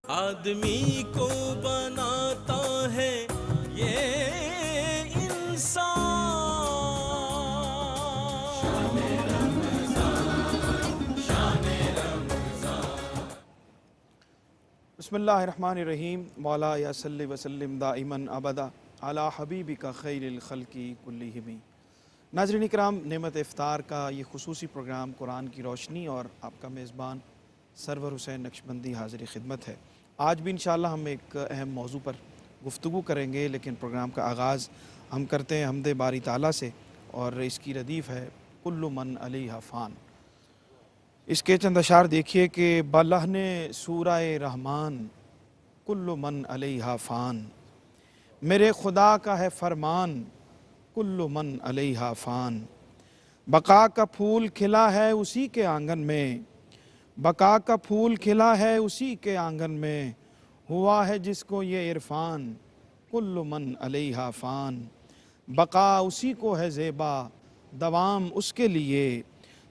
آدمی کو بناتا ہے یہ انسان. بسم اللہ الرحمن الرحیم. مولا یا صلی وسلم دائماً ابدا علی حبیبک خیر الخلق کلہم. ناظرین اکرام، نعمت افطار کا یہ خصوصی پروگرام قرآن کی روشنی اور آپ کا میزبان سرور حسین نقشبندی حاضر خدمت ہے. آج بھی انشاءاللہ ہم ایک اہم موضوع پر گفتگو کریں گے، لیکن پروگرام کا آغاز ہم کرتے ہیں حمد باری تعالیٰ سے، اور اس کی ردیف ہے کل من علیہا فان. اس کے چند اشعار دیکھیے کہ بلحن سورہ رحمان کل من علیہا فان. میرے خدا کا ہے فرمان کل من علیہا فان. بقا کا پھول کھلا ہے اسی کے آنگن میں، بقا کا پھول کھلا ہے اسی کے آنگن میں، ہوا ہے جس کو یہ عرفان کل من علیہا فان. بقا اسی کو ہے زیبا، دوام اس کے لیے،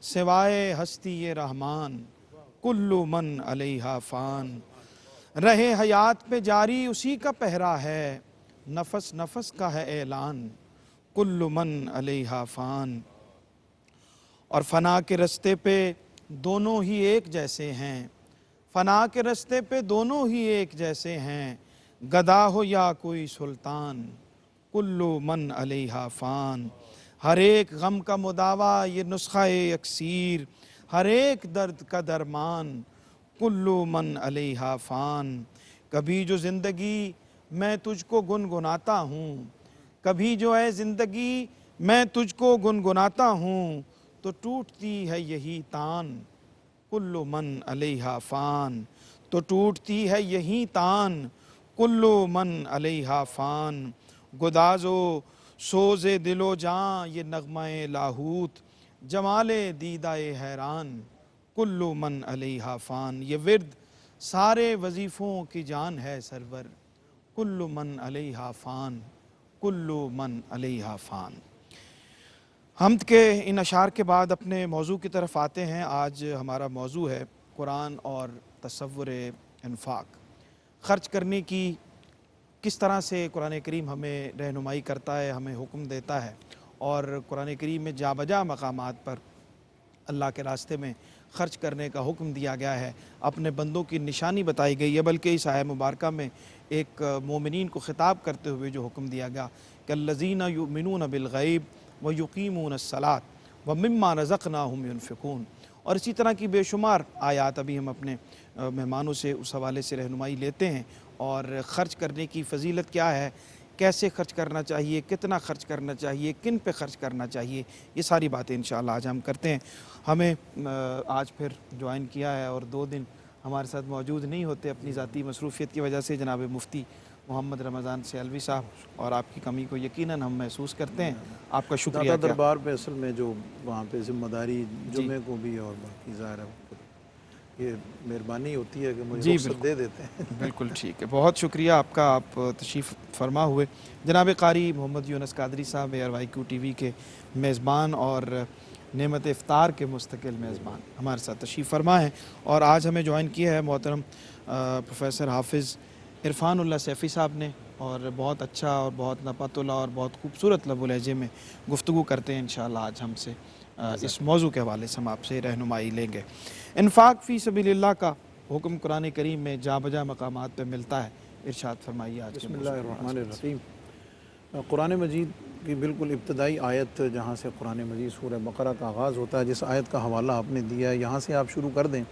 سوائے ہستی یہ رحمان کل من علیہا فان. رہے حیات پہ جاری اسی کا پہرا ہے، نفس نفس کا ہے اعلان کل من علیہا فان. اور فنا کے رستے پہ دونوں ہی ایک جیسے ہیں، فنا کے رستے پہ دونوں ہی ایک جیسے ہیں، گدا ہو یا کوئی سلطان کل من علیہا فان. ہر ایک غم کا مداوا یہ نسخہ اکسیر، ہر ایک درد کا درمان کل من علیہا فان. کبھی جو زندگی میں تجھ کو گنگناتا ہوں، کبھی جو ہے زندگی میں تجھ کو گنگناتا ہوں، تو ٹوٹتی ہے یہی تان کل من علیہا فان. تو ٹوٹتی ہے یہی تان کل من علیہا فان. گداز و سوز دل و جاں یہ نغمہ لاہوت، جمال دیدہ حیران کل من علیہا فان. یہ ورد سارے وظیفوں کی جان ہے سرور کل من علیہا فان کل من علیہا فان. حمد کے ان اشعار کے بعد اپنے موضوع کی طرف آتے ہیں. آج ہمارا موضوع ہے قرآن اور تصور انفاق. خرچ کرنے کی کس طرح سے قرآن کریم ہمیں رہنمائی کرتا ہے، ہمیں حکم دیتا ہے، اور قرآن کریم میں جا بجا مقامات پر اللہ کے راستے میں خرچ کرنے کا حکم دیا گیا ہے، اپنے بندوں کی نشانی بتائی گئی ہے. بلکہ اس آیہ مبارکہ میں ایک مومنین کو خطاب کرتے ہوئے جو حکم دیا گیا کہ الذین یؤمنون بالغیب ویقیمون الصلاۃ ومما رزقناہم ینفقون. اور اسی طرح کی بے شمار آیات ابھی ہم اپنے مہمانوں سے اس حوالے سے رہنمائی لیتے ہیں. اور خرچ کرنے کی فضیلت کیا ہے، کیسے خرچ کرنا چاہیے، کتنا خرچ کرنا چاہیے، کن پہ خرچ کرنا چاہیے، یہ ساری باتیں انشاءاللہ آج ہم کرتے ہیں. ہمیں آج پھر جوائن کیا ہے اور 2 دن ہمارے ساتھ موجود نہیں ہوتے اپنی ذاتی مصروفیت کی وجہ سے جناب مفتی محمد رمضان سیالوی صاحب، اور آپ کی کمی کو یقیناً ہم محسوس کرتے ہیں. آپ کا شکریہ. داتا دربار پہ اصل میں جو وہاں پہ ذمہ داری جمعے کو بھی اور باقی ظاہر ہے یہ مہربانی ہوتی ہے کہ مجھے رخصت دے دیتے ہیں. بالکل ٹھیک ہے، بہت شکریہ آپ کا، آپ تشریف فرما ہوئے. جناب قاری محمد یونس قادری صاحب ARYQ TV کے میزبان اور نعمت افطار کے مستقل میزبان ہمارے ساتھ تشریف فرما ہیں. اور آج ہمیں جوائن کیا ہے محترم پروفیسر حافظ عرفان اللہ سیفی صاحب نے، اور بہت اچھا اور بہت نپۃ اللہ اور بہت خوبصورت لب و لہجے میں گفتگو کرتے ہیں. انشاءاللہ آج ہم سے اس موضوع کے حوالے سے ہم آپ سے رہنمائی لیں گے. انفاق فی سبیل اللہ کا حکم قرآن کریم میں جا بجا مقامات پہ ملتا ہے. ارشاد فرمائیے آج کے بسم موضوع. اللہ الرحمن الرحیم. قرآن مجید کی بالکل ابتدائی آیت جہاں سے قرآن مجید سورہ بقرہ کا آغاز ہوتا ہے، جس آیت کا حوالہ آپ نے دیا ہے یہاں سے آپ شروع کر دیں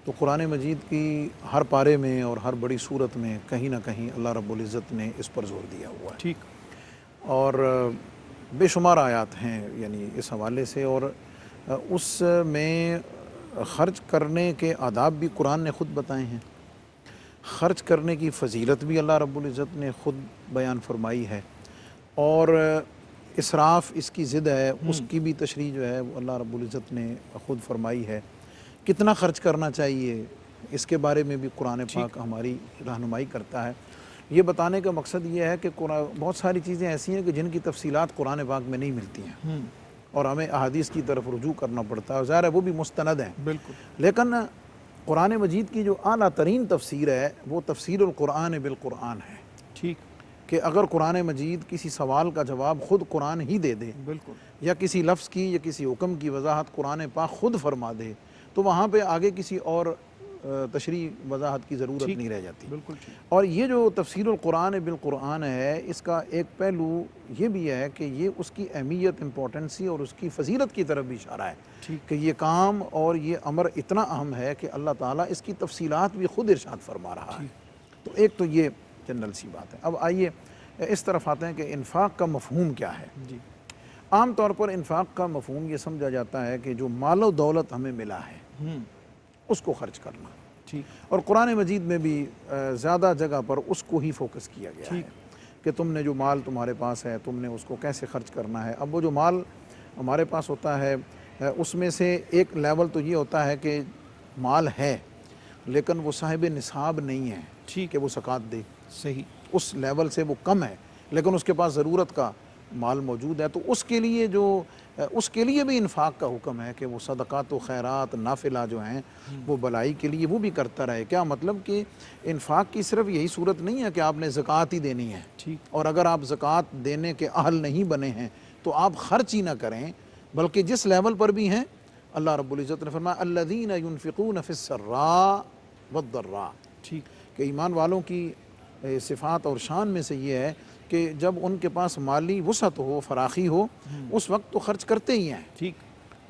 تو قرآن مجید کی ہر پارے میں اور ہر بڑی صورت میں کہیں نہ کہیں اللہ رب العزت نے اس پر زور دیا ہوا ہے. ٹھیک. اور بے شمار آیات ہیں یعنی اس حوالے سے، اور اس میں خرچ کرنے کے آداب بھی قرآن نے خود بتائے ہیں، خرچ کرنے کی فضیلت بھی اللہ رب العزت نے خود بیان فرمائی ہے، اور اسراف اس کی ضد ہے اس کی بھی تشریح جو ہے وہ اللہ رب العزت نے خود فرمائی ہے. کتنا خرچ کرنا چاہیے اس کے بارے میں بھی قرآن پاک ہماری رہنمائی کرتا ہے. یہ بتانے کا مقصد یہ ہے کہ بہت ساری چیزیں ایسی ہیں کہ جن کی تفصیلات قرآن پاک میں نہیں ملتی ہیں اور ہمیں احادیث کی طرف رجوع کرنا پڑتا ہے، ظاہر ہے وہ بھی مستند ہیں. بالکل. لیکن قرآن مجید کی جو اعلیٰ ترین تفسیر ہے وہ تفسیر القرآن بالقرآن ہے، ٹھیک، کہ اگر قرآن مجید کسی سوال کا جواب خود قرآن ہی دے دے، بالکل، یا کسی لفظ کی یا کسی حکم کی وضاحت قرآن پاک خود فرما دے، تو وہاں پہ آگے کسی اور تشریح وضاحت کی ضرورت نہیں رہ جاتی۔ بالکل ٹھیک، اور یہ جو تفسیر القرآن بالقرآن ہے، اس کا ایک پہلو یہ بھی ہے کہ یہ اس کی اہمیت، امپورٹنسی اور اس کی فضیلت کی طرف بھی اشارہ ہے کہ یہ کام اور یہ امر اتنا اہم ہے کہ اللہ تعالیٰ اس کی تفصیلات بھی خود ارشاد فرما رہا ہے۔ تو ایک تو یہ جنرل سی بات ہے۔ اب آئیے اس طرف آتے ہیں کہ انفاق کا مفہوم کیا ہے۔ جی، عام طور پر انفاق کا مفہوم یہ سمجھا جاتا ہے کہ جو مال و دولت ہمیں ملا ہے اس کو خرچ کرنا، ٹھیک، اور قرآن مجید میں بھی زیادہ جگہ پر اس کو ہی فوکس کیا گیا ہے کہ تم نے جو مال تمہارے پاس ہے تم نے اس کو کیسے خرچ کرنا ہے۔ اب وہ جو مال ہمارے پاس ہوتا ہے اس میں سے ایک لیول تو یہ ہوتا ہے کہ مال ہے لیکن وہ صاحب نصاب نہیں ہے، ٹھیک ہے، وہ زکوٰۃ دے، صحیح، اس لیول سے وہ کم ہے لیکن اس کے پاس ضرورت کا مال موجود ہے، تو اس کے لیے بھی انفاق کا حکم ہے کہ وہ صدقات و خیرات نافلہ جو ہیں وہ بلائی کے لیے وہ بھی کرتا رہے۔ کیا مطلب کہ انفاق کی صرف یہی صورت نہیں ہے کہ آپ نے زکوٰۃ ہی دینی ہے، ٹھیک، اور اگر آپ زکوٰۃ دینے کے اہل نہیں بنے ہیں تو آپ خرچ ہی نہ کریں، بلکہ جس لیول پر بھی ہیں اللہ رب العزت نے فرمایا الذین ينفقون فی السراء والضراء، ٹھیک، کہ ایمان والوں کی صفات اور شان میں سے یہ ہے کہ جب ان کے پاس مالی وسعت ہو، فراخی ہو، اس وقت تو خرچ کرتے ہی ہیں، ٹھیک،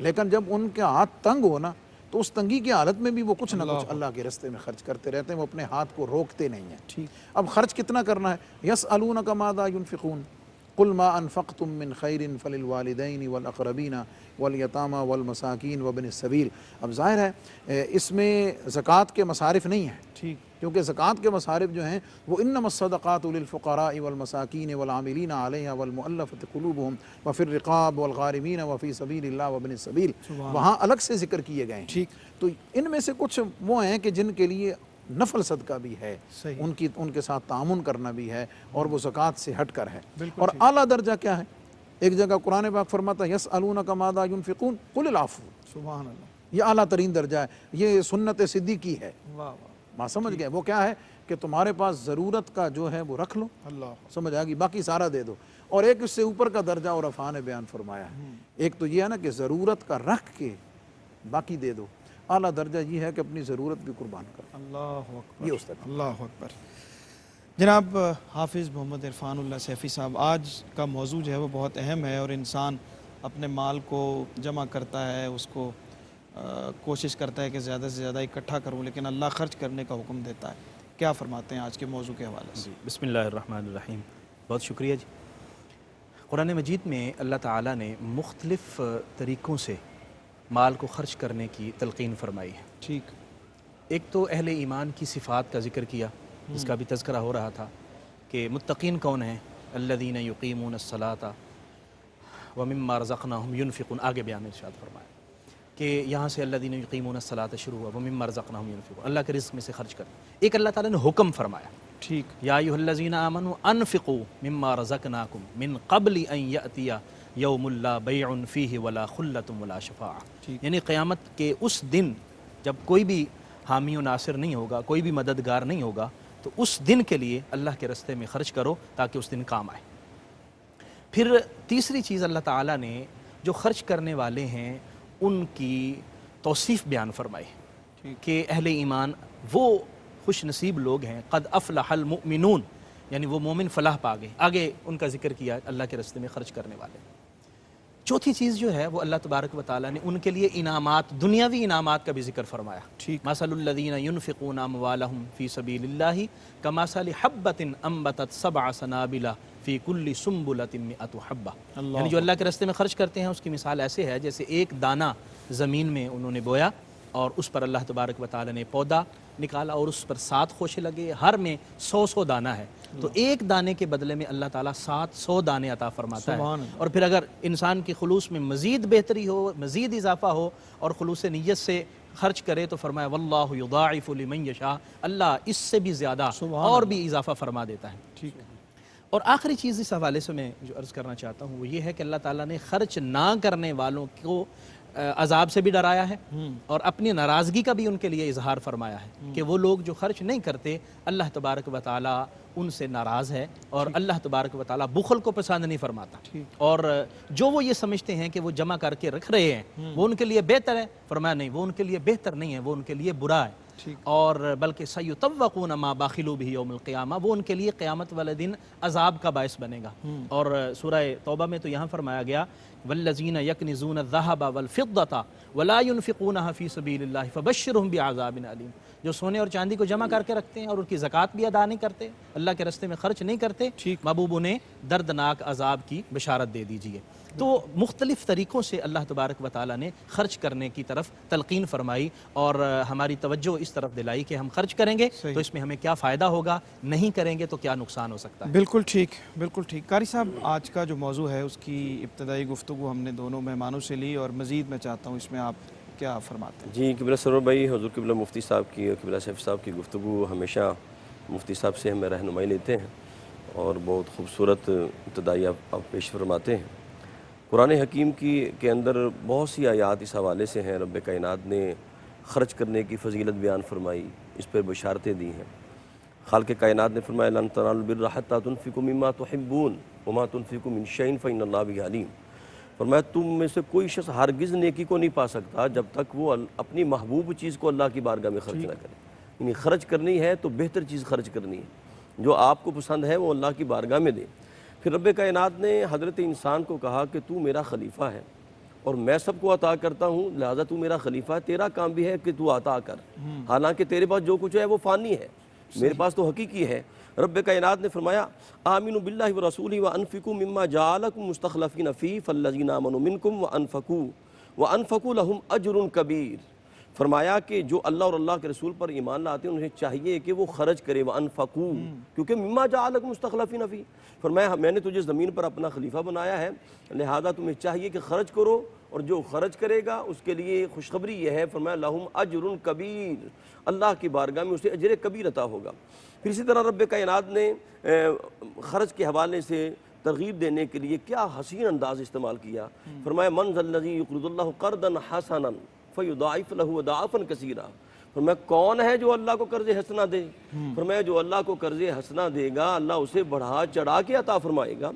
لیکن جب ان کے ہاتھ تنگ ہو نا تو اس تنگی کی حالت میں بھی وہ کچھ نہ کچھ اللہ کے راستے میں خرچ کرتے رہتے ہیں، وہ اپنے ہاتھ کو روکتے نہیں ہیں۔ ٹھیک، اب خرچ کتنا کرنا ہے؟ یسألونک ماذا ينفقون قل ما انفقتم من خیر فللوالدین والاقربین والیتامى والمساکین وابن السبیل۔ اب ظاہر ہے اس میں زکوٰۃ کے مصارف نہیں ہیں، ٹھیک، کیونکہ زکوٰۃ کے مصارف جو ہیں وہ انما الصدقات للفقراء والمساکین والعاملین علیہا والمؤلفۃ قلوبہم وفی الرقاب والغارمین وفی سبیل اللہ وابن السبیل، وہاں الگ سے ذکر کیے گئے ہیں۔ ٹھیک، تو ان میں سے کچھ وہ ہیں کہ جن کے لیے نفل صدقہ بھی ہے، صحیح، ان کے ساتھ تعاون کرنا بھی ہے، اور وہ زکوٰۃ سے ہٹ کر ہے۔ بالکل اور اعلیٰ درجہ کیا ہے؟ ایک جگہ قرآن پاک فرماتا ہے یسألونک ماذا ينفقون قل العفو، سبحان اللہ، یہ اعلیٰ ترین درجہ ہے، یہ سنت صدیقی ہے۔ واہ واہ، ماں سمجھ گئے وہ کیا ہے کہ تمہارے پاس ضرورت کا جو ہے وہ رکھ لو، اللہ، سمجھ آئے گی، باقی سارا دے دو۔ اور ایک اس سے اوپر کا درجہ اور عفا نے بیان فرمایا ہے، ایک تو یہ ہے نا کہ ضرورت کا رکھ کے باقی دے دو، اعلیٰ درجہ یہ ہے کہ اپنی ضرورت بھی قربان کرو، اللہ اکبر، یہ اس طرح۔ اللہ اکبر۔ جناب حافظ محمد عرفان اللہ سیفی صاحب، آج کا موضوع جو ہے وہ بہت اہم ہے، اور انسان اپنے مال کو جمع کرتا ہے، اس کو کوشش کرتا ہے کہ زیادہ سے زیادہ اکٹھا کروں، لیکن اللہ خرچ کرنے کا حکم دیتا ہے۔ کیا فرماتے ہیں آج کے موضوع کے حوالے سے؟ بسم اللہ الرحمن الرحیم، بہت شکریہ جی۔ قرآن مجید میں اللہ تعالیٰ نے مختلف طریقوں سے مال کو خرچ کرنے کی تلقین فرمائی ہے۔ ٹھیک، ایک تو اہل ایمان کی صفات کا ذکر کیا، جس کا بھی تذکرہ ہو رہا تھا کہ متقین کون ہیں؟ الذین یقیمون الصلاۃ ومما رزقناہم ینفقون، آگے بیان ارشاد فرمایا کہ یہاں سے الذین یقیمون الصلاۃ شروع ہوا، ومما رزقناہم ینفقون، اللہ کے رزق میں سے خرچ کرنا۔ ایک اللہ تعالیٰ نے حکم فرمایا، ٹھیک، یا ایھا الذین آمنوا انفقوا مما رزقناکم من قبل ان یأتی یوم لا بیع فیہ ولا خلۃ ولا شفاعہ، یعنی قیامت کے اس دن جب کوئی بھی حامی و ناصر نہیں ہوگا، کوئی بھی مددگار نہیں ہوگا، تو اس دن کے لیے اللہ کے راستے میں خرچ کرو تاکہ اس دن کام آئے۔ پھر تیسری چیز اللہ تعالیٰ نے جو خرچ کرنے والے ہیں ان کی توصیف بیان فرمائی کہ اہل ایمان وہ خوش نصیب لوگ ہیں، قد افلح المؤمنون، یعنی وہ مومن فلاح پا گئے، آگے ان کا ذکر کیا اللہ کے راستے میں خرچ کرنے والے۔ چوتھی چیز جو ہے وہ اللہ تبارک و تعالیٰ نے ان کے لیے انعامات، دنیاوی انعامات کا بھی ذکر فرمایا۔ مثل الذین ینفقون اموالہم فی سبیل اللہ کمثل حبۃ انبتت سبع سنابل فی کل سنبلۃ مئۃ حبہ، یعنی جو اللہ کے راستے میں خرچ کرتے ہیں اس کی مثال ایسے ہے جیسے ایک دانہ زمین میں انہوں نے بویا اور اس پر اللہ تبارک و تعالیٰ نے پودا نکالا اور اس پر 7 خوشے لگے، ہر میں 100 دانہ ہے، تو ایک دانے کے بدلے میں اللہ تعالیٰ 700 دانے عطا فرماتا ہے۔ اور پھر اگر انسان کی خلوص میں مزید بہتری ہو، مزید اضافہ ہو اور خلوص نیت سے خرچ کرے تو فرمایا واللہ یضاعف لمن یشاء، اللہ اس سے بھی زیادہ اور بھی اضافہ فرما دیتا ہے۔ ٹھیک، اور آخری چیز اس حوالے سے میں جو عرض کرنا چاہتا ہوں وہ یہ ہے کہ اللہ تعالیٰ نے خرچ نہ کرنے والوں کو عذاب سے بھی ڈرایا ہے اور اپنی ناراضگی کا بھی ان کے لیے اظہار فرمایا ہے کہ وہ لوگ جو خرچ نہیں کرتے اللہ تبارک و تعالیٰ ان سے ناراض ہے اور اللہ تبارک و تعالیٰ بخل کو پسند نہیں فرماتا، اور جو وہ یہ سمجھتے ہیں کہ وہ جمع کر کے رکھ رہے ہیں وہ ان کے لیے بہتر ہے، فرمایا نہیں، وہ ان کے لیے بہتر نہیں ہے، وہ ان کے لیے برا ہے، اور بلکہ سیطوقون ما بخلوا به یوم القیامہ، وہ ان کے لیے قیامت والے دن عذاب کا باعث بنے گا۔ اور سورہ توبہ میں تو یہاں فرمایا گیا والذین یکنزون الذهب والفضة ولا ينفقونها فی سبیل اللہ فبشرهم بعذاب علیم، جو سونے اور چاندی کو جمع کر کے رکھتے ہیں اور ان کی زکوٰۃ بھی ادا نہیں کرتے، اللہ کے راستے میں خرچ نہیں کرتے، محبوب انہیں دردناک عذاب کی بشارت دے دیجیے۔ تو مختلف طریقوں سے اللہ تبارک و تعالیٰ نے خرچ کرنے کی طرف تلقین فرمائی اور ہماری توجہ اس طرف دلائی کہ ہم خرچ کریں گے تو اس میں ہمیں کیا فائدہ ہوگا، نہیں کریں گے تو کیا نقصان ہو سکتا ہے۔ بالکل ٹھیک، بالکل ٹھیک۔ قاری صاحب، آج کا جو موضوع ہے اس کی ابتدائی گفتگو ہم نے دونوں مہمانوں سے لی اور مزید میں چاہتا ہوں اس میں آپ کیا فرماتے ہیں؟ جی، قبلہ سرور بھائی، حضور قبلہ مفتی صاحب کی اور قبلہ سیف صاحب کی گفتگو ہمیشہ مفتی صاحب سے ہمیں رہنمائی لیتے ہیں اور بہت خوبصورت ابتدائی آپ پیش فرماتے ہیں۔ قرآن حکیم کے اندر بہت سی آیات اس حوالے سے ہیں، رب کائنات نے خرچ کرنے کی فضیلت بیان فرمائی، اس پر بشارتیں دی ہیں۔ خالق کائنات نے فرمایا لن تنالوا البر حتی تنفقوا مما تحبون وما تنفقوا من شیء فإن اللہ بہ علیم۔ فرمایا تم میں سے کوئی شخص ہرگز نیکی کو نہیں پا سکتا جب تک وہ اپنی محبوب چیز کو اللہ کی بارگاہ میں خرچ نہ کرے، یعنی خرچ کرنی ہے تو بہتر چیز خرچ کرنی ہے، جو آپ کو پسند ہے وہ اللہ کی بارگاہ میں دے۔ پھر رب کائنات نے حضرت انسان کو کہا کہ تو میرا خلیفہ ہے اور میں سب کو عطا کرتا ہوں، لہذا تو میرا خلیفہ ہے، تیرا کام بھی ہے کہ تو عطا کر، حالانکہ تیرے پاس جو کچھ ہے وہ فانی ہے، میرے پاس تو حقیقی ہے۔ رب کائنات نے فرمایا آمنوا باللہ ورسولہ وانفقوا مما جعلکم مستخلفین فیہ فالذین آمنوا منکم وانفقوا لہم اجر کبیر۔ فرمایا کہ جو اللہ اور اللہ کے رسول پر ایمان لاتے ہیں انہیں چاہیے کہ وہ خرچ کرے، وانفقوا، کیونکہ مما جعلکم مستخلفین فیہ، فرمایا میں نے تجھے زمین پر اپنا خلیفہ بنایا ہے، لہذا تمہیں چاہیے کہ خرچ کرو، اور جو خرچ کرے گا اس کے لیے خوشخبری یہ ہے، فرمایا لہم اجر کبیر، اللہ کی بارگاہ میں اسے اجر کبیر عطا ہوگا۔ پھر اسی طرح رب کائنات نے خرچ کے حوالے سے ترغیب دینے کے لیے کیا حسین انداز استعمال کیا، فرمایا من ذا الذی یقرض اللہ قرضا حسنا فیضاعف لہ اضعافا کثیرا۔ فرمایا کون ہے جو اللہ کو قرض حسنہ دے؟ فرمایا جو اللہ کو قرض حسنہ دے گا اللہ اسے بڑھا چڑھا کے عطا فرمائے گا۔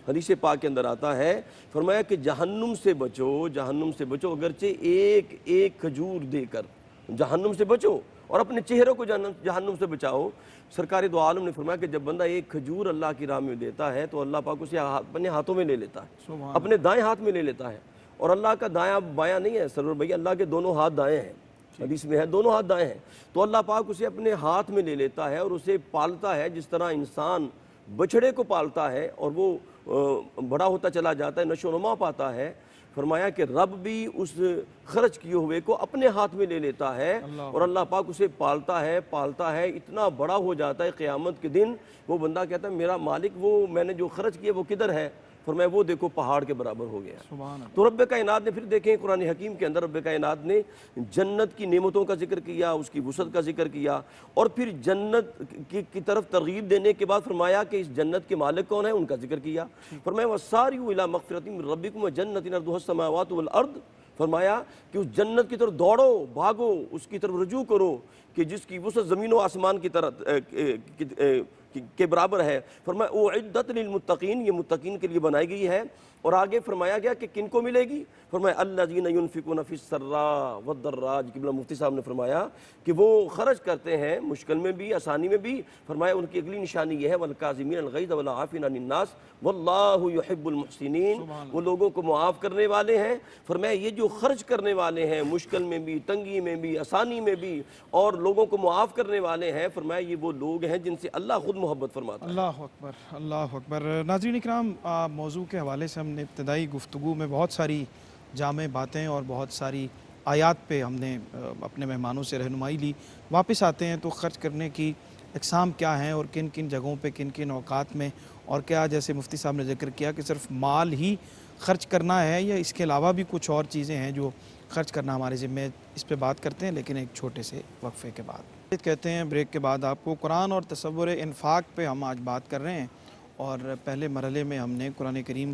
حدیث پاک کے اندر آتا ہے، فرمایا کہ جہنم سے بچو، جہنم سے بچو، اگرچہ ایک ایک کھجور دے کر جہنم سے بچو اور اپنے چہروں کو جہنم سے بچاؤ۔ سرکار دو عالم نے فرمایا کہ جب بندہ ایک کھجور اللہ کی راہ میں دیتا ہے تو اللہ پاک اسے اپنے ہاتھوں میں لے لیتا ہے، اپنے دائیں ہاتھ میں لے لیتا ہے، اور اللہ کا دایاں بایاں نہیں ہے سرور بھائی، اللہ کے دونوں ہاتھ دائیں ہیں، حدیث میں ہے دونوں ہاتھ دائیں ہیں، تو اللہ پاک اسے اپنے ہاتھ میں لے لیتا ہے اور اسے پالتا ہے، جس طرح انسان بچھڑے کو پالتا ہے اور وہ بڑا ہوتا چلا جاتا ہے، نشو و نما پاتا ہے۔ فرمایا کہ رب بھی اس خرچ کیے ہوئے کو اپنے ہاتھ میں لے لیتا ہے اور اللہ پاک اسے پالتا ہے، اتنا بڑا ہو جاتا ہے قیامت کے دن وہ بندہ کہتا ہے میرا مالک وہ میں نے جو خرچ کیا وہ کدھر ہے؟ فرمایا وہ دیکھو پہاڑ کے برابر ہو گیا۔ تو رب کائنات نے پھر دیکھیں قرآن حکیم کے اندر رب کائنات نے جنت کی نعمتوں کا ذکر کیا، اس کی وسعت کا ذکر کیا، اور پھر جنت کی طرف ترغیب دینے کے بعد فرمایا کہ اس جنت کے مالک کون ہیں، ان کا ذکر کیا۔ فرمایا وَسَارِعُوا إِلَىٰ مَغْفِرَةٍ مِّن رَّبِّكُمْ وَجَنَّةٍ عَرْضُهَا السَّمَاوَاتُ وَالْأَرْضُ، فرمایا کہ اس جنت کی طرف دوڑو، بھاگو، اس کی طرف رجوع کرو کہ جس کی وسعت زمین و آسمان کی طرف کے برابر ہے۔ فرمایا اعدت للمتقین، یہ متقین کے لیے بنائی گئی ہے۔ اور آگے فرمایا گیا کہ کن کو ملے گی؟ فرمایا الذین ینفقون فی السراء والضراء، قبلہ مفتی صاحب نے فرمایا کہ وہ خرچ کرتے ہیں مشکل میں بھی آسانی میں بھی۔ فرمایا ان کی اگلی نشانی یہ ہے والکاظمین الغیظ والعافین عن الناس واللہ یحب المحسنین، وہ لوگوں کو معاف کرنے والے ہیں۔ فرمایا یہ جو خرچ کرنے والے ہیں مشکل میں بھی، تنگی میں بھی، آسانی میں بھی، اور لوگوں کو معاف کرنے والے ہیں، فرمایا یہ وہ لوگ ہیں جن سے اللہ خود محبت فرماتا ہے۔ اللہ اکبر، اللہ اکبر۔ ناظرین اکرام، موضوع کے حوالے سے ہم نے ابتدائی گفتگو میں بہت ساری جامع باتیں اور بہت ساری آیات پہ ہم نے اپنے مہمانوں سے رہنمائی لی۔ واپس آتے ہیں تو خرچ کرنے کی اقسام کیا ہیں اور کن کن جگہوں پہ کن کن اوقات میں، اور کیا جیسے مفتی صاحب نے ذکر کیا کہ صرف مال ہی خرچ کرنا ہے یا اس کے علاوہ بھی کچھ اور چیزیں ہیں جو خرچ کرنا ہمارے ذمہ ہے، اس پہ بات کرتے ہیں لیکن ایک چھوٹے سے وقفے کے بعد۔ کہتے ہیں بریک کے بعد آپ کو قرآن اور تصور انفاق پہ ہم آج بات کر رہے ہیں، اور پہلے مرحلے میں ہم نے قرآن کریم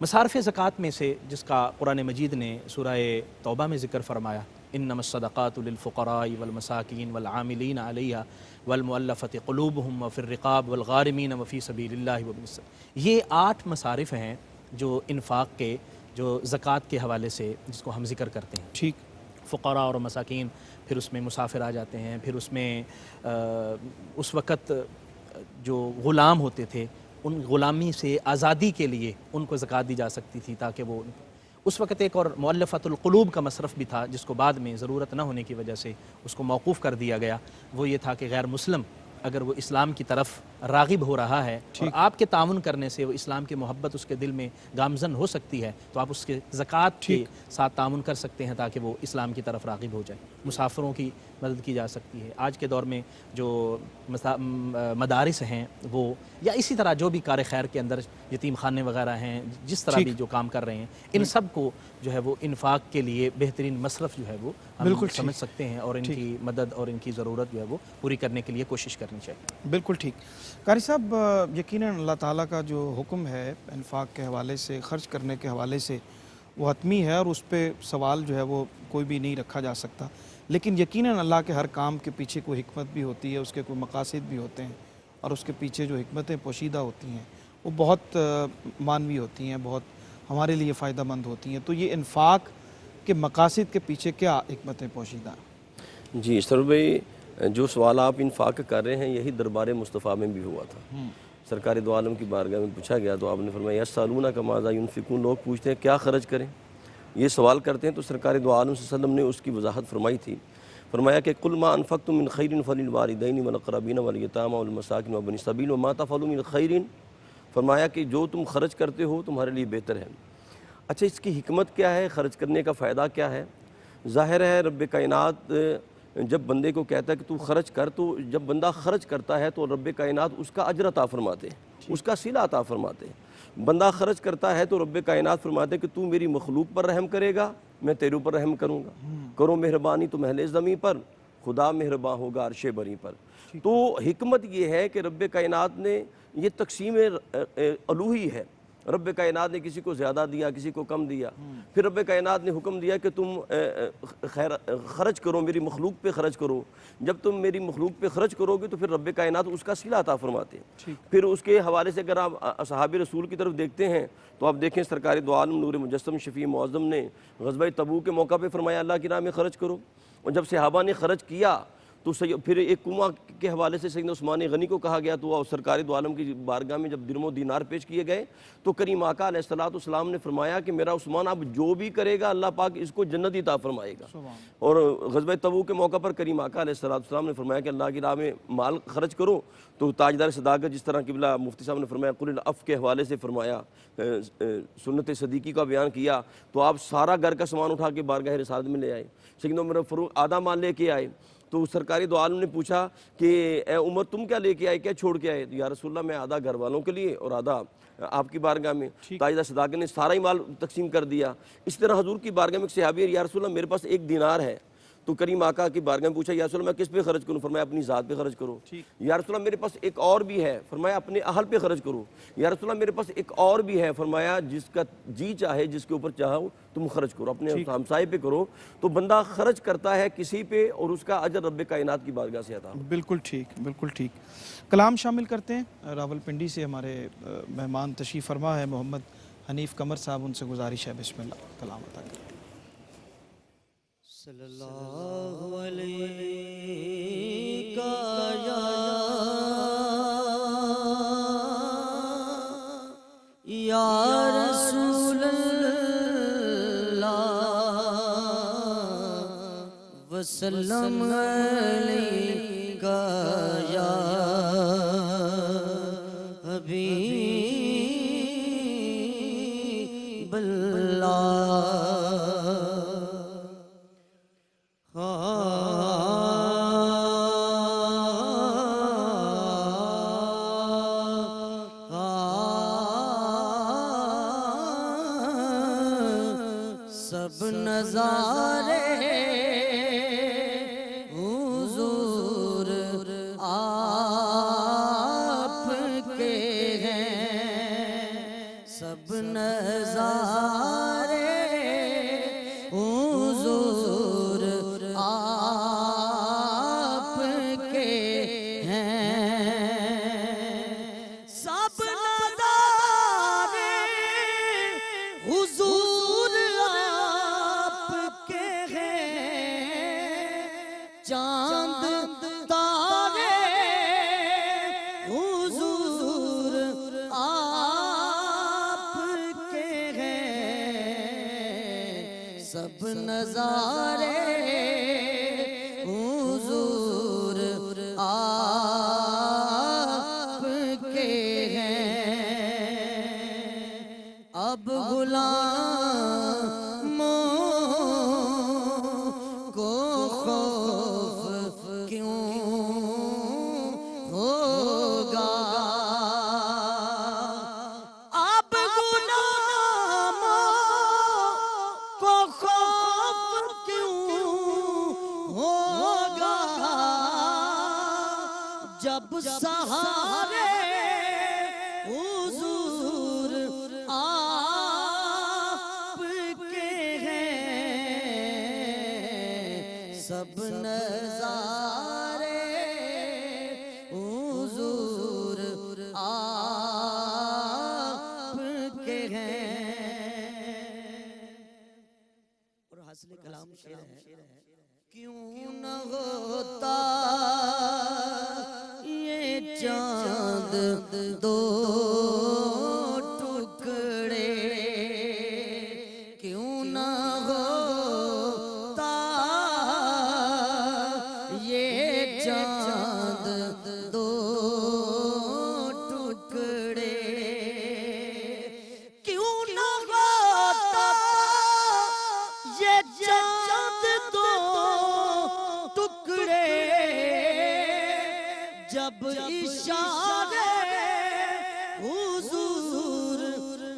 مصارف زکوٰۃ میں سے جس کا قرآن مجید نے سورہ توبہ میں ذکر فرمایا، انما الصدقات للفقراء والمساکین والعاملین علیہا والمؤلفۃ قلوبہم وفی الرقاب والغارمین وفی سبیل اللہ وابن السبیل، یہ 8 مصارف ہیں جو انفاق کے، جو زکوٰۃ کے حوالے سے جس کو ہم ذکر کرتے ہیں۔ ٹھیک، فقراء اور مساکین، پھر اس میں مسافر آ جاتے ہیں، پھر اس میں اس وقت جو غلام ہوتے تھے ان غلامی سے آزادی کے لیے ان کو زکوٰۃ دی جا سکتی تھی، تاکہ وہ اس وقت ایک اور مؤلفۃ القلوب کا مصرف بھی تھا جس کو بعد میں ضرورت نہ ہونے کی وجہ سے اس کو موقوف کر دیا گیا، وہ یہ تھا کہ غیر مسلم اگر وہ اسلام کی طرف راغب ہو رہا ہے اور آپ کے تعاون کرنے سے وہ اسلام کی محبت اس کے دل میں گامزن ہو سکتی ہے، تو آپ اس کے زکوٰۃ کے ساتھ تعاون کر سکتے ہیں تاکہ وہ اسلام کی طرف راغب ہو جائے۔ مسافروں کی مدد کی جا سکتی ہے۔ آج کے دور میں جو مدارس ہیں وہ، یا اسی طرح جو بھی کار خیر کے اندر یتیم خانے وغیرہ ہیں، جس طرح بھی جو کام کر رہے ہیں، ان سب کو جو ہے وہ انفاق کے لیے بہترین مصرف جو ہے وہ ہم سمجھ سکتے ہیں، اور ان کی مدد اور ان کی ضرورت جو ہے وہ پوری کرنے کے لیے کوشش کرنی چاہیے۔ بالکل ٹھیک۔ قاری صاحب، یقیناً اللہ تعالیٰ کا جو حکم ہے انفاق کے حوالے سے، خرچ کرنے کے حوالے سے، وہ حتمی ہے اور اس پہ سوال جو ہے وہ کوئی بھی نہیں رکھا جا سکتا، لیکن یقیناً اللہ کے ہر کام کے پیچھے کوئی حکمت بھی ہوتی ہے، اس کے کوئی مقاصد بھی ہوتے ہیں، اور اس کے پیچھے جو حکمتیں پوشیدہ ہوتی ہیں وہ بہت معنوی ہوتی ہیں، بہت ہمارے لیے فائدہ مند ہوتی ہیں۔ تو یہ انفاق کے مقاصد کے پیچھے کیا حکمتیں پوشیدہ ہیں؟ جی سر بھائی، جو سوال آپ انفاق کر رہے ہیں یہی دربار مصطفیٰ میں بھی ہوا تھا۔ سرکار دو عالم کی بارگاہ میں پوچھا گیا تو آپ نے فرمایا یسألونک ماذا ینفقون، لوگ پوچھتے ہیں کیا خرچ کریں، یہ سوال کرتے ہیں، تو سرکار دو عالم صلی اللہ علیہ وسلم نے اس کی وضاحت فرمائی تھی۔ فرمایا کہ قل ما انفقتم من خیر فللوالدین والاقربین والیتامى والمساکین وابن السبیل وما تفعلوا من خیر، فرمایا کہ جو تم خرچ کرتے ہو تمہارے لیے بہتر ہے۔ اچھا، اس کی حکمت کیا ہے، خرچ کرنے کا فائدہ کیا ہے؟ ظاہر ہے رب کائنات جب بندے کو کہتا ہے کہ تو خرچ کر، تو جب بندہ خرچ کرتا ہے تو رب کائنات اس کا اجر عطا فرماتے ہیں، اس کا صلہ عطا فرماتے ہیں۔ بندہ خرچ کرتا ہے تو رب کائنات فرماتے ہیں کہ تو میری مخلوق پر رحم کرے گا، میں تیرے اوپر رحم کروں گا، کرو مہربانی تو محل زمین پر، خدا مہربان ہوگا عرش بری پر۔ تو حکمت یہ ہے کہ رب کائنات نے یہ تقسیم الوہی ہے، رب کائنات نے کسی کو زیادہ دیا، کسی کو کم دیا، پھر رب کائنات نے حکم دیا کہ تم خرچ کرو، میری مخلوق پہ خرچ کرو۔ جب تم میری مخلوق پہ خرچ کرو گے تو پھر رب کائنات اس کا صلہ عطا فرماتے ہیں۔ پھر اس کے حوالے سے اگر آپ اصحاب رسول کی طرف دیکھتے ہیں تو آپ دیکھیں سرکار دو عالم نور مجسم شفیع معظم نے غزوہ تبوک کے موقع پہ فرمایا اللہ کی راہ میں خرچ کرو، اور جب صحابہ نے خرچ کیا تو پھر ایک کنواں کے حوالے سے سیدنا عثمان غنی کو کہا گیا، تو سرکار دو عالم کی بارگاہ میں جب درم و دینار پیش کیے گئے تو کریم آقا علیہ السلام نے فرمایا کہ میرا عثمان اب جو بھی کرے گا اللہ پاک اس کو جنت عطا فرمائے گا۔ اور غزوہ تبوک کے موقع پر کریم آقا علیہ السلام نے فرمایا کہ اللہ کی راہ میں مال خرچ کرو، تو تاجدار صداقت جس طرح قبلہ مفتی صاحب نے فرمایا قل العفو کے حوالے سے فرمایا، سنت صدیقی کا بیان کیا، تو آپ سارا گھر کا سامان اٹھا کے بارگاہ رسالت میں لے آئے۔ سیدنا عمر فاروق آدھا مال لے کے آئے، تو سرکاری دو عالم نے پوچھا کہ اے عمر تم کیا لے کے آئے، کیا چھوڑ کے آئے؟ یا رسول اللہ میں آدھا گھر والوں کے لیے اور آدھا آپ کی بارگاہ میں۔ تاجدار صداقت نے سارا ہی مال تقسیم کر دیا۔ اس طرح حضور کی بارگاہ میں ایک صحابی ہے، یا رسول اللہ میرے پاس 1 دینار ہے، تو کریم آقا کی بارگاہ میں پوچھا یا رسول اللہ میں کس پہ خرچ کروں؟ فرمایا اپنی ذات پہ خرچ کرو۔ یا رسول اللہ میرے پاس ایک اور بھی ہے، فرمایا اپنے اہل پہ خرچ کرو۔ یا رسول اللہ میرے پاس ایک اور بھی ہے، فرمایا جس کا جی چاہے، جس کے اوپر چاہو تم خرچ کرو، اپنے ہمسائے پہ کرو۔ تو بندہ خرچ کرتا ہے کسی پہ اور اس کا اجر رب کائنات کی بارگاہ سے عطا۔ بالکل ٹھیک، بالکل ٹھیک۔ کلام شامل کرتے ہیں۔ راولپنڈی سے ہمارے مہمان تشریف فرما ہے محمد حنیف قمر صاحب، ان سے گزارش ہے بسم اللہ کلام عطا کریں۔ صلی اللہ علیہ یا رسول اللہ وسلم علیکہ یا حبیب اللہ۔ سب نظارے حضور آپ کے ہیں، سب نظارے حضور آپ کے ہیں، سب نظارے حضور آپ کے ہیں، چاند تارے حضور آپ کے ہیں، سب نظارے حضور آپ کے ہیں، اب غلاموں کو خوف کیوں ہوگا، اب غلاموں کو خوف کیوں ہوگا، جب سہارے حضور آپ کے ہیں، سب نظارے حضور آپ کے ہیں۔ اور حاصل کلام شعر ہے، کیوں نہ ہوتا یہ چاند دو ٹکڑے، کیوں نہ ہوتا یہ چاند دو ٹکڑے، کیوں نہ ہوتا یہ چاند دو ٹکڑے، جب اشارے حضور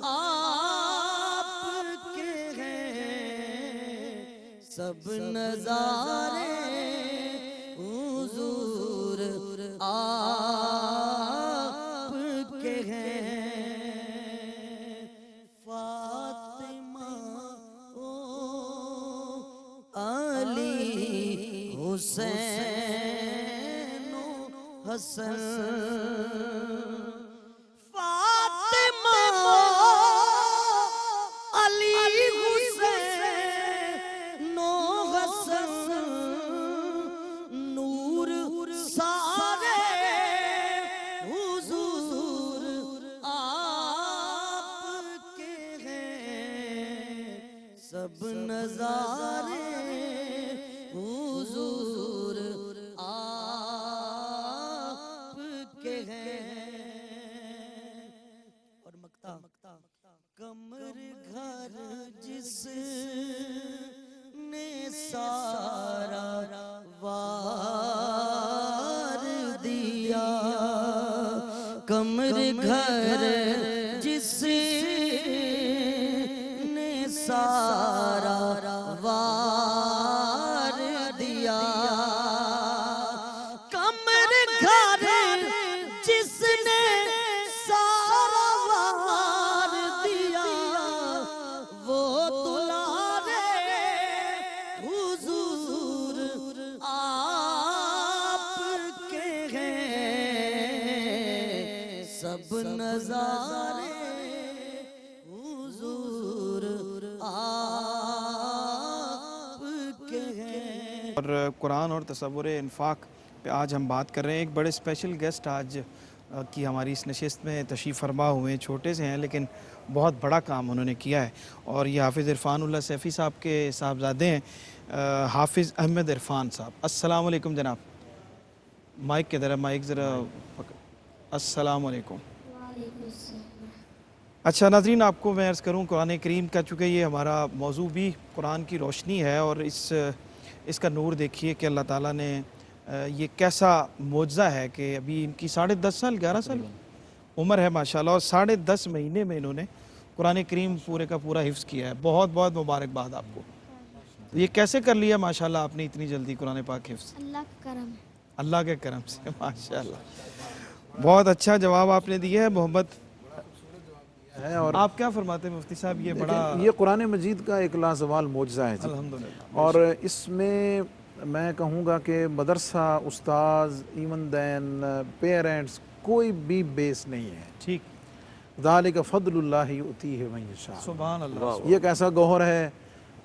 آپ کے ہیں، سب نظارے حضور آپ کے ہیں، فاطمہ علی حسین حسن، فاطمہ علی حسین حسن، نور سارے حضور آپ کے ہیں، سب نظارے حضور آپ کے ہیں۔ اور مقطع، کمر گھر جس نے سارا وار دیا، کمر گھر جس نے سارا وار دیا، کمر گھر جس نے سارا وار دیا، وہ دلارے حضور آپ کے ہیں، سب نظارے حضور آپ کے ہیں۔ اور قرآن اور تصور انفاق پہ آج ہم بات کر رہے ہیں۔ ایک بڑے اسپیشل گیسٹ آج کی ہماری اس نشست میں تشریف فرما ہوئے ہیں، چھوٹے سے ہیں لیکن بہت بڑا کام انہوں نے کیا ہے، اور یہ حافظ عرفان اللہ سیفی صاحب کے صاحبزادے ہیں، حافظ احمد عرفان صاحب۔ السلام علیکم جناب، مائک کے ذرا مائک ذرا السلام علیکم۔ اچھا ناظرین، آپ کو میں عرض کروں قرآن کریم کا، چونکہ یہ ہمارا موضوع بھی قرآن کی روشنی ہے، اور اس کا نور دیکھیے کہ اللہ تعالیٰ نے یہ کیسا معجزہ ہے کہ ابھی ان کی 10.5 سال 11 سال عمر ہے ماشاءاللہ، اور 10.5 مہینے میں انہوں نے قرآن کریم پورے کا پورا حفظ کیا ہے۔ بہت بہت مبارکباد آپ کو۔ یہ کیسے کر لیا ماشاءاللہ آپ نے اتنی جلدی قرآن پاک حفظ؟ اللہ کا کرم ہے۔ اللہ کے کرم سے ماشاءاللہ۔ بہت اچھا جواب آپ نے دیا ہے محمد ہے. اور آپ کیا فرماتے ہیں مفتی صاحب؟ یہ بڑا یہ قرآن مجید کا ایک لازوال معجزہ ہے جی. الحمدللہ. اور اس میں میں کہوں گا کہ مدرسہ، استاذ، ایماندین، پیرنٹس کوئی بھی بیس نہیں ہے. ٹھیک. ذالک فضل اللہ یؤتیہ من یشاء. سبحان اللہ. یہ ایک ایسا گوہر ہے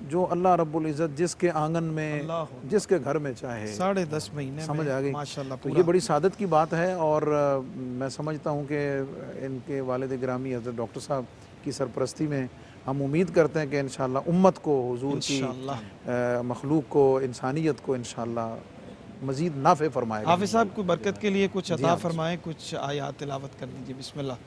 جو اللہ رب العزت جس کے آنگن میں، جس کے گھر میں چاہے. 10.5 مہینے سمجھ آ گئی. ماشاءاللہ. تو یہ بڑی سعادت کی بات ہے. اور میں سمجھتا ہوں کہ ان کے والد گرامی حضرت ڈاکٹر صاحب کی سرپرستی میں ہم امید کرتے ہیں کہ انشاءاللہ امت کو، حضور کی مخلوق کو، انسانیت کو انشاءاللہ مزید نافع فرمائے گا. حافظ صاحب کوئی برکت کے لیے کچھ عطا فرمائیں، کچھ آیات تلاوت کر دیجیے. بسم اللہ.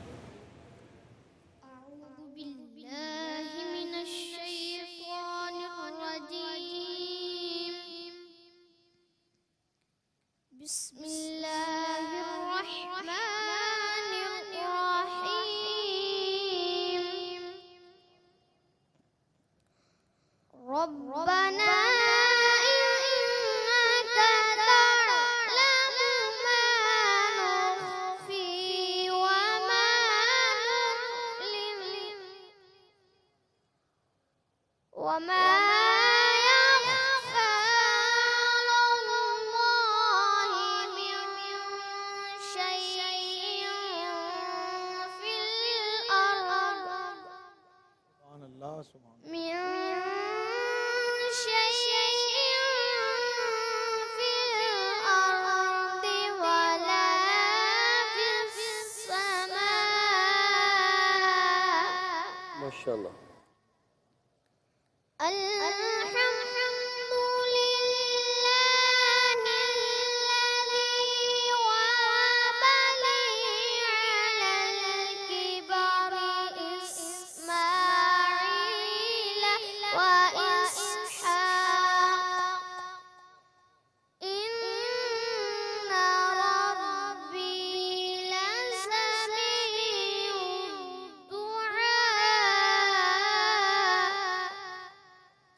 بسم اللہ الرحمن الرحیم. ربنا انک تعلم ما نخفی وما نعلن وما ماشاءاللہ.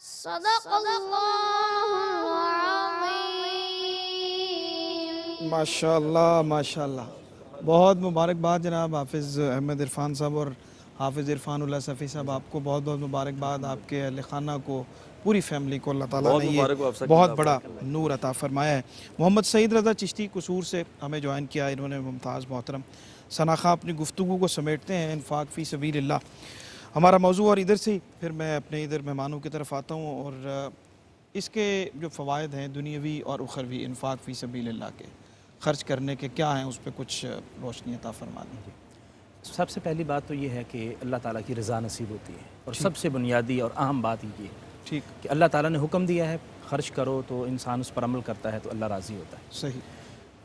صدق اللہ العظیم. ماشاءاللہ ماشاءاللہ. بہت مبارکباد جناب حافظ احمد عرفان صاحب اور حافظ عرفان اللہ صفی صاحب. آپ کو بہت بہت مبارکباد. آپ کے اہل خانہ کو، پوری فیملی کو اللہ تعالیٰ نے یہ بہت بڑا نور عطا فرمایا ہے. محمد سعید رضا چشتی قصور سے ہمیں جوائن کیا. انہوں نے ممتاز محترم ثناخواں اپنی گفتگو کو سمیٹتے ہیں انفاق فی سبیل اللہ ہمارا موضوع. اور ادھر سے پھر میں اپنے ادھر مہمانوں کی طرف آتا ہوں اور اس کے جو فوائد ہیں دنیاوی اور اخروی انفاق فی سبیل اللہ کے خرچ کرنے کے کیا ہیں، اس پہ کچھ روشنی عطا فرما دیں. سب سے پہلی بات تو یہ ہے کہ اللہ تعالیٰ کی رضا نصیب ہوتی ہے. اور سب سے بنیادی اور اہم بات یہ ہے ٹھیک کہ اللہ تعالیٰ نے حکم دیا ہے خرچ کرو تو انسان اس پر عمل کرتا ہے تو اللہ راضی ہوتا ہے. صحیح.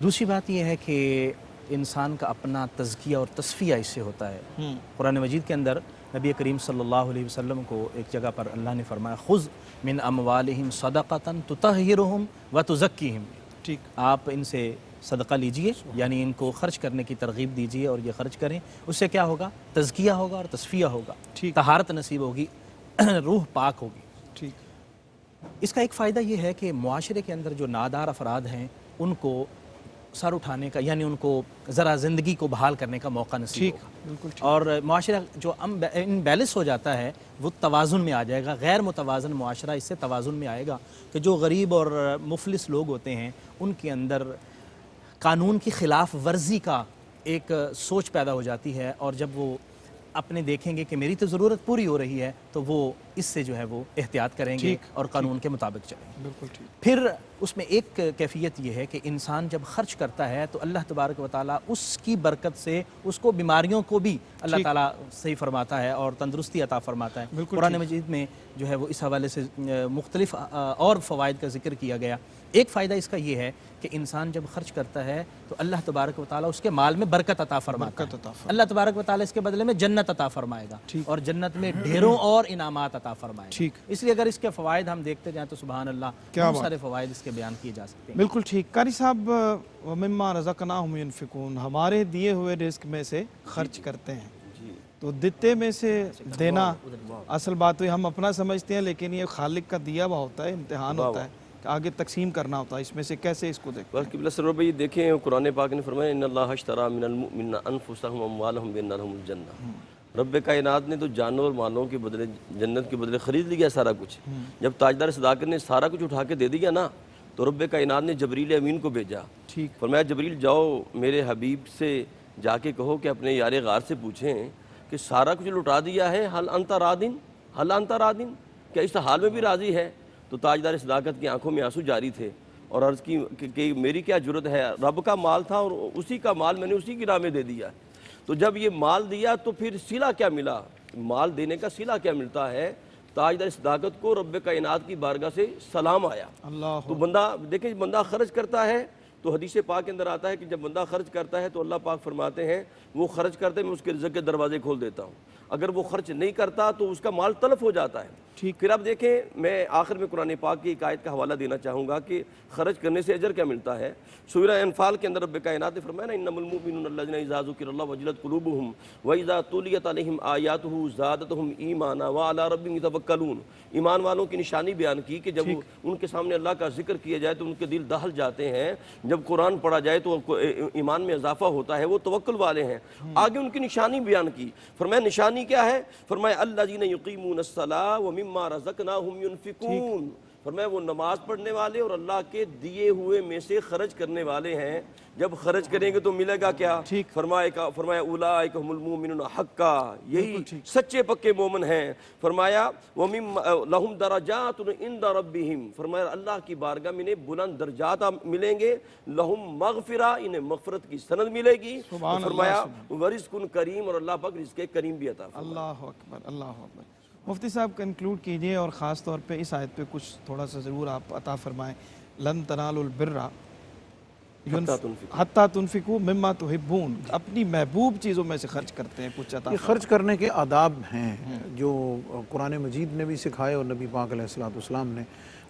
دوسری بات یہ ہے کہ انسان کا اپنا تزکیہ اور تصفیہ اس سے ہوتا ہے. قرآن مجید کے اندر نبی کریم صلی اللہ علیہ وسلم کو ایک جگہ پر اللہ نے فرمایا خذ من اموالہم صدقۃ تطہرہم وتزکیہم. ٹھیک. آپ ان سے صدقہ لیجئے، یعنی ان کو خرچ کرنے کی ترغیب دیجئے اور یہ خرچ کریں. اس سے کیا ہوگا؟ تزکیہ ہوگا اور تصفیہ ہوگا، طہارت نصیب ہوگی، روح پاک ہوگی. ٹھیک. اس کا ایک فائدہ یہ ہے کہ معاشرے کے اندر جو نادار افراد ہیں ان کو سر اٹھانے کا، یعنی ان کو ذرا زندگی کو بحال کرنے کا موقع نصیب ہوگا. اور معاشرہ جو امبیلنس ہو جاتا ہے وہ توازن میں آ جائے گا. غیر متوازن معاشرہ اس سے توازن میں آئے گا کہ جو غریب اور مفلس لوگ ہوتے ہیں ان کے اندر قانون کی خلاف ورزی کا ایک سوچ پیدا ہو جاتی ہے، اور جب وہ اپنے دیکھیں گے کہ میری تو ضرورت پوری ہو رہی ہے تو وہ اس سے جو ہے وہ احتیاط کریں گے اور قانون کے مطابق چلیں گے. بالکل ٹھیک. پھر اس میں ایک کیفیت یہ ہے کہ انسان جب خرچ کرتا ہے تو اللہ تبارک و تعالیٰ اس کی برکت سے اس کو بیماریوں کو بھی اللہ تعالیٰ صحیح فرماتا ہے اور تندرستی عطا فرماتا ہے. قرآن مجید میں جو ہے وہ اس حوالے سے مختلف اور فوائد کا ذکر کیا گیا. ایک فائدہ اس کا یہ ہے کہ انسان جب خرچ کرتا ہے تو اللہ تبارک و تعالیٰ اس کے مال میں برکت عطا فرماتا ہے. اللہ تبارک و تعالیٰ اس کے بدلے میں جنت عطا فرمائے گا اور جنت میں ڈھیروں اور انعامات عطا فرمائے گا. اس لیے اگر اس کے فوائد ہم دیکھتے جائیں تو سبحان اللہ بہت سارے فوائد اس کے بیان کیے جا سکتے ہیں. بالکل ٹھیک. قاری صاحب وَمِمَّا رَزَقْنَاهُمْ يُنْفِقُونَ، ہمارے دیے ہوئے رزق میں سے خرچ کرتے ہیں. تو دیتے میں سے دینا اصل بات تو ہم اپنا سمجھتے ہیں، لیکن یہ خالق کا دیا ہوا ہوتا ہے، امتحان ہوتا ہے، آگے تقسیم کرنا ہوتا ہے. اس میں سے کیسے اس کو دیکھتے ہیں؟ قبلہ سرور بھائی دیکھیں قرآن پاک نے فرمایا ان اللہ اشتری من المؤمنین انفسهم واموالهم بان لهم الجنہ. رب کائنات نے تو جانور مالوں کے بدلے جنت کے بدلے خرید لیا سارا کچھ. جب تاجدار صداقت نے سارا کچھ اٹھا کے دے دیا نا تو رب کائنات نے جبریل امین کو بھیجا. فرمایا جبریل جاؤ میرے حبیب سے جا کے کہو کہ اپنے یار غار سے پوچھیں کہ سارا کچھ لٹا دیا ہے، حل انت رادن، حل انت رادن، کیا اس حال میں بھی راضی ہے؟ تو تاجدار صداقت کی آنکھوں میں آنسو جاری تھے اور عرض کی کہ میری کیا جرت ہے، رب کا مال تھا اور اسی کا مال میں نے اسی کی راہ میں دے دیا. تو جب یہ مال دیا تو پھر صلہ کیا ملا؟ مال دینے کا صلہ کیا ملتا ہے؟ تاجدار صداقت کو رب کائنات کی بارگاہ سے سلام آیا. تو بندہ دیکھیں بندہ خرچ کرتا ہے تو حدیث پاک کے اندر آتا ہے کہ جب بندہ خرچ کرتا ہے تو اللہ پاک فرماتے ہیں وہ خرچ کرتے میں اس کے رزق کے دروازے کھول دیتا ہوں. اگر وہ خرچ نہیں کرتا تو اس کا مال تلف ہو جاتا ہے. پھر اب دیکھیں میں آخر میں قرآن پاک کی ایک آیت کا حوالہ دینا چاہوں گا کہ خرچ کرنے سے اجر کیا ملتا ہے. سورہ انفال کے اندر رب کائنات نے فرمایا نا انما المؤمنون الذین اذا ذکر اللہ وجلت قلوبهم واذا تلیت علیہم آیاتہ زادتہم ایمانا وعلی ربہم یتوکلون. ایمان والوں کی نشانی بیان کی کہ جب ان کے سامنے اللہ کا ذکر کیا جائے تو ان کے دل دہل جاتے ہیں، جب قرآن پڑھا جائے تو ایمان میں اضافہ ہوتا ہے، وہ توکل والے ہیں. آگے ان کی نشانی بیان کی. فرمایا نشانی کیا ہے؟ فرمایا الذین یقیمون الصلاۃ ومما رزقناہم ینفقون. فرمایا وہ نماز پڑھنے والے اور اللہ کے دیے ہوئے میں سے خرچ کرنے والے ہیں. جب خرچ کریں گے تو ملے گا کیا؟ فرمایا اولئک هم المؤمنون حقا، یہی سچے پکے مومن ہیں. فرمایا لہم درجات عند ربہم، فرمایا اللہ کی بارگاہ میں انہیں بلند درجات ملیں گے. لہم مغفرہ، انہیں مغفرت کی سند ملے گی. فرمایا ورزق کریم، اور اللہ پاک رزق کریم بھی عطا فرمائے. اللہ اکبر، اللہ اکبر. مفتی صاحب کنکلوڈ کیجئے اور خاص طور پہ اس آیت پہ کچھ تھوڑا سا ضرور آپ عطا فرمائیں. لن تنالوا البر حتی تنفقوا مما تحبون، اپنی محبوب چیزوں میں سے خرچ کرتے ہیں. کچھ عطا یہ خرچ کرنے کے آداب ہیں جو قرآن مجید نے بھی سکھائے اور نبی پاک علیہ السلام نے.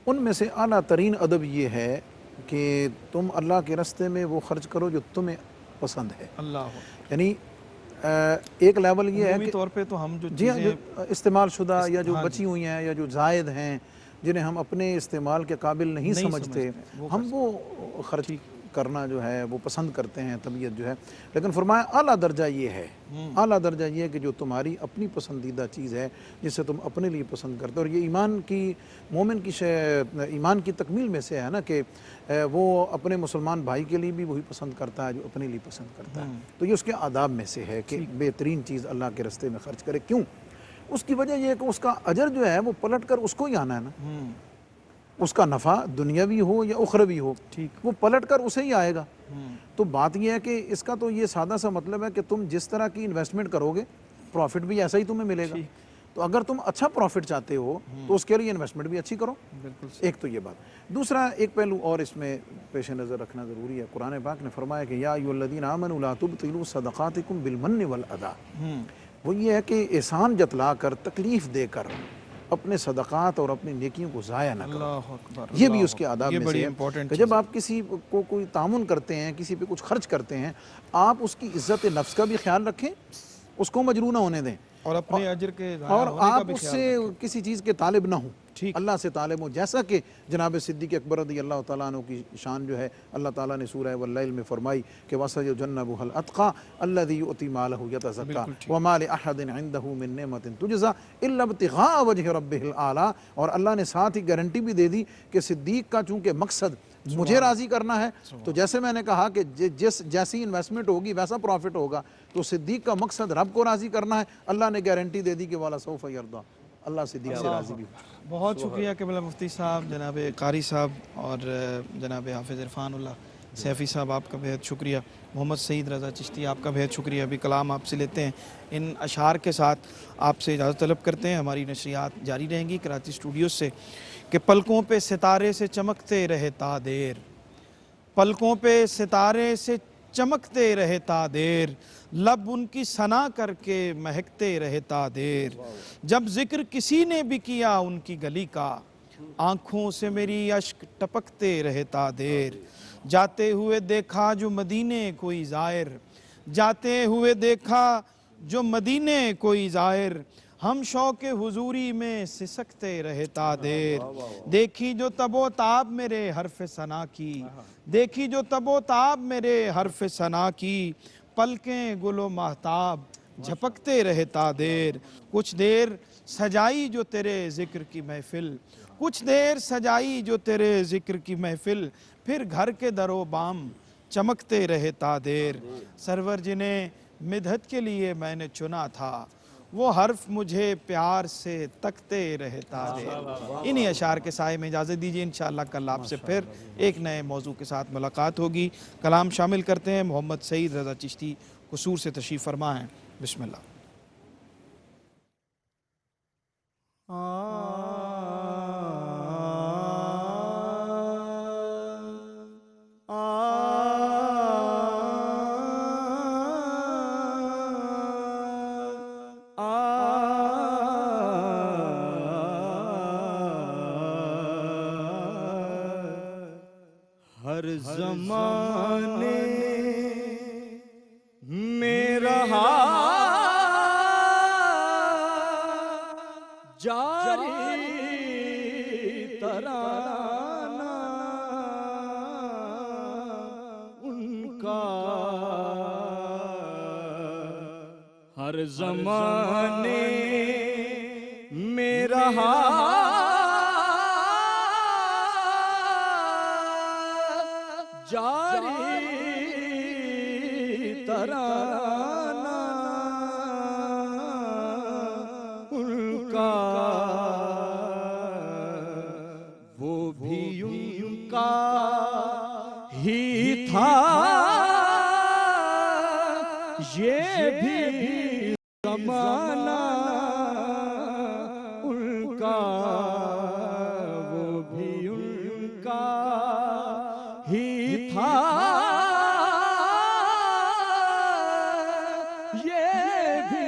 ان میں سے اعلیٰ ترین ادب یہ ہے کہ تم اللہ کے راستے میں وہ خرچ کرو جو تمہیں پسند ہے. اللہ یعنی ایک لیول یہ ہے کہ طور پہ تو ہم جو جی ہاں، جو استعمال شدہ یا جو بچی ہوئی ہیں یا جو زائد ہیں جنہیں ہم اپنے استعمال کے قابل نہیں سمجھتے، ہم وہ خرچ کرنا جو ہے وہ پسند کرتے ہیں، طبیعت جو ہے. لیکن فرمایا اعلیٰ درجہ یہ ہے، اعلیٰ درجہ یہ ہے کہ جو تمہاری اپنی پسندیدہ چیز ہے جسے تم اپنے لیے پسند کرتے ہو. اور یہ ایمان کی مومن کی ایمان کی تکمیل میں سے ہے نا کہ وہ اپنے مسلمان بھائی کے لیے بھی وہی پسند کرتا ہے جو اپنے لیے پسند کرتا ہے. تو یہ اس کے آداب میں سے ہے کہ بہترین چیز اللہ کے راستے میں خرچ کرے. کیوں؟ اس کی وجہ یہ ہے کہ اس کا اجر جو ہے وہ پلٹ کر اس کو ہی آنا ہے نا. اس کا نفع دنیاوی ہو یا اخروی ہو، وہ پلٹ کر اسے ہی آئے گا. تو بات یہ ہے کہ اس کا تو یہ سادہ سا مطلب ہے کہ تم جس طرح کی انویسٹمنٹ کرو گے پروفٹ بھی ایسا ہی تمہیں ملے گا. تو اگر تم اچھا پروفٹ چاہتے ہو تو اس کے لیے انویسٹمنٹ بھی اچھی کرو. ایک تو یہ بات. دوسرا ایک پہلو اور اس میں پیش نظر رکھنا ضروری ہے. قرآن پاک نے فرمایا کہ یا ایھا الذین آمنوا لا تبطلوا صدقاتکم بالمن والاذی. وہ یہ ہے کہ احسان جتلا کر، تکلیف دے کر اپنے صدقات اور اپنی نیکیوں کو ضائع نہ کرو. یہ بھی اس کے آداب میں سے ہے کہ جب آپ کسی کو کوئی تعاون کرتے ہیں، کسی پہ کچھ خرچ کرتے ہیں، آپ اس کی عزت نفس کا بھی خیال رکھیں، اس کو مجروح نہ ہونے دیں، اور اپنے اجر کے اور آپ اس سے کسی چیز کے طالب نہ ہوں، اللہ سے طالب ہوں. جیسا کہ جناب صدیق اکبر رضی اللہ تعالیٰ عنہ کی شان جو ہے اللہ تعالیٰ نے سورہ واللیل میں فرمائی کہ وَسَيُجَنَّبُهَا الْأَتْقَى الَّذِي يُؤْتِي مَالَهُ يَتَزَكَّى وَمَا لِأَحَدٍ عِندَهُ مِن نِعْمَةٍ تُجْزَىٰ إِلَّا ابْتِغَاءَ وَجْهِ رَبِّهِ الْأَعْلَىٰ. اور اللہ نے ساتھ ہی گارنٹی بھی دے دی کہ صدیق کا چونکہ مقصد مجھے راضی کرنا ہے، تو جیسے میں نے کہا کہ جیسی انویسٹمنٹ ہوگی ویسا پروفٹ ہوگا، تو صدیق کا مقصد رب کو راضی کرنا ہے. اللہ نے گارنٹی دے دی کہ والا سوف یرضیٰ، اللہ صدیق سے راضی بھی. بہت شکریہ قبلہ مفتی صاحب، جناب قاری صاحب اور جناب حافظ عرفان اللہ سیفی صاحب، آپ کا بہت شکریہ. محمد سعید رضا چشتی، آپ کا بہت شکریہ. ابھی کلام آپ سے لیتے ہیں. ان اشعار کے ساتھ آپ سے اجازت طلب کرتے ہیں. ہماری نشریات جاری رہیں گی کراچی اسٹوڈیوز سے. کہ پلکوں پہ ستارے سے چمکتے رہے تا دیر، پلکوں پہ ستارے سے چمکتے رہے تا دیر، لب ان کی ثنا کر کے مہکتے رہے تا دیر. جب ذکر کسی نے بھی کیا ان کی گلی کا، آنکھوں سے میری اشک ٹپکتے رہے تا دیر. جاتے ہوئے دیکھا جو مدینے کوئی زائر، جاتے ہوئے دیکھا جو مدینے کوئی زائر، ہم شوق حضوری میں سسکتے رہے تا دیر. دیکھی جو تب و تاب میرے حرف ثنا کی، دیکھی جو تب و تاب میرے حرف ثنا کی، پلکیں گل و مہتاب جھپکتے رہے تا دیر، کچھ دیر سجائی جو تیرے ذکر کی محفل، کچھ دیر سجائی جو تیرے ذکر کی محفل، پھر گھر کے در و بام چمکتے رہے تا دیر، سرور جنہیں مدحت کے لیے میں نے چنا تھا، وہ حرف مجھے پیار سے تکتے رہے تا دیر۔ انہی اشعار کے سائے میں اجازت دیجیے، انشاءاللہ کل آپ سے پھر ایک نئے موضوع کے ساتھ ملاقات ہوگی۔ کلام شامل کرتے ہیں محمد سعید رضا چشتی، قصور سے تشریف فرما ہیں۔ بسم اللہ۔ ہر زمانے میں رہا جاری ترانہ ان کا، ہر زمانے میں رہا جاری ترانہ ان کا، وہ بھی ان کا ہی تھا، یہ بھی زمانہ ان کا، وہ بھی ان کا ہی تھا، یہ بھی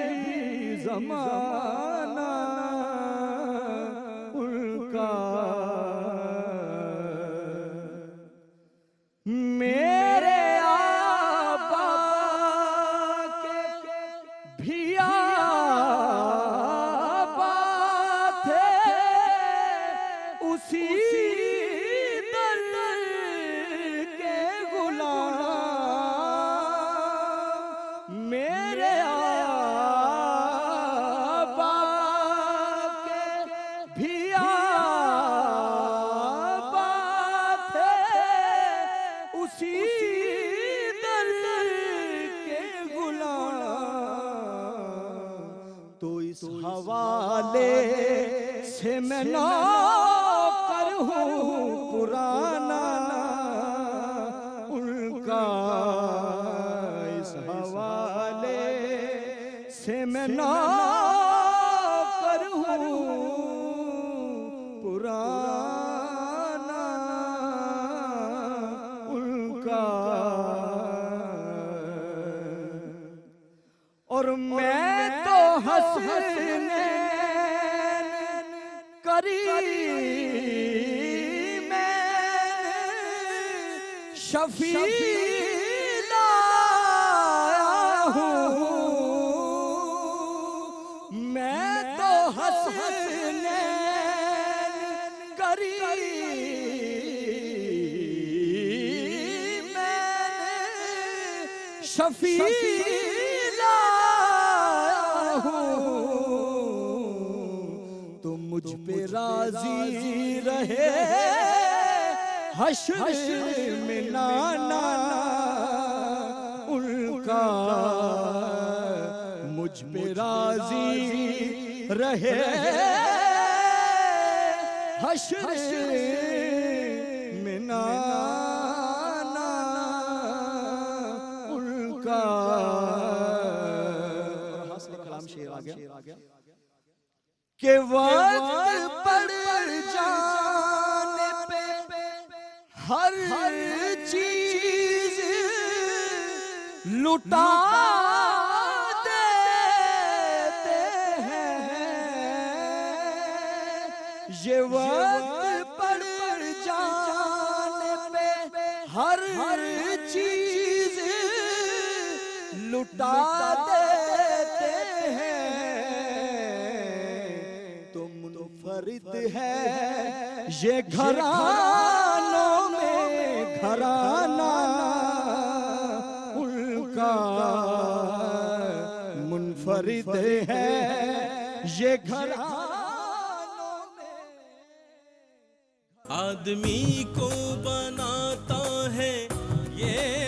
زمانہ ان کا۔ میرے آبا کے بھی آبا تھے، اسی میرے آبا کے بھی آبا تھے، اسی در کے غلام، تو اس حوالے سے میں نوکر ہوں پرانا ان کا، سے میں نوکر ہوں پرانا ان کا، اور میں تو حسنین کریم شفیع شفیع لایا ہوں، تو مجھ پہ راضی رہے حشر میں نانا ان کا، مجھ پہ راضی رہے حشر میں نانا ان کا۔ حاصل کلام شعر آ گیا کہ وقت پڑ جانے پہ ہر چیز لٹا دیتے ہیں، یہ وقت پڑ جانے پہ ہر چیز لٹا دیتے ہیں، تو منفرد ہے یہ گھرانوں میں گھرانہ ان کا، منفرد ہے یہ گھرانوں نے. آدمی کو بناتا ہے یہ